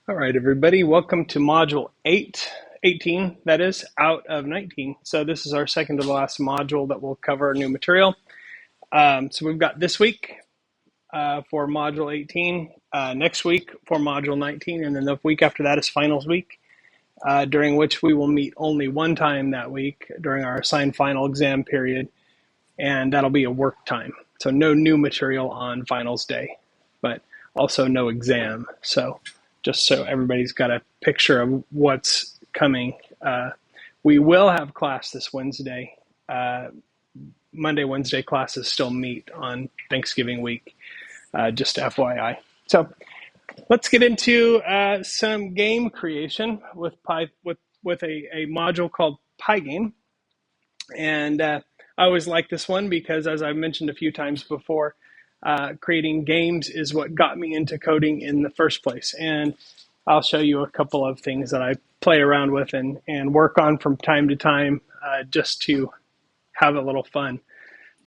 All right, everybody, welcome to Module 18, that is, out of 19. So this is our second to the last module that will cover new material. So we've got this week for Module 18, next week for Module 19, and then the week after that is Finals Week, during which we will meet only one time that week during our assigned final exam period, and that'll be a work time. So no new material on Finals Day, but also no exam. So just so everybody's got a picture of what's coming. We will have class this Wednesday. Monday, Wednesday classes still meet on Thanksgiving week, just FYI. So let's get into some game creation with a module called Pygame. And I always like this one because, as I've mentioned a few times before, creating games is what got me into coding in the first place. And I'll show you a couple of things that I play around with and work on from time to time just to have a little fun.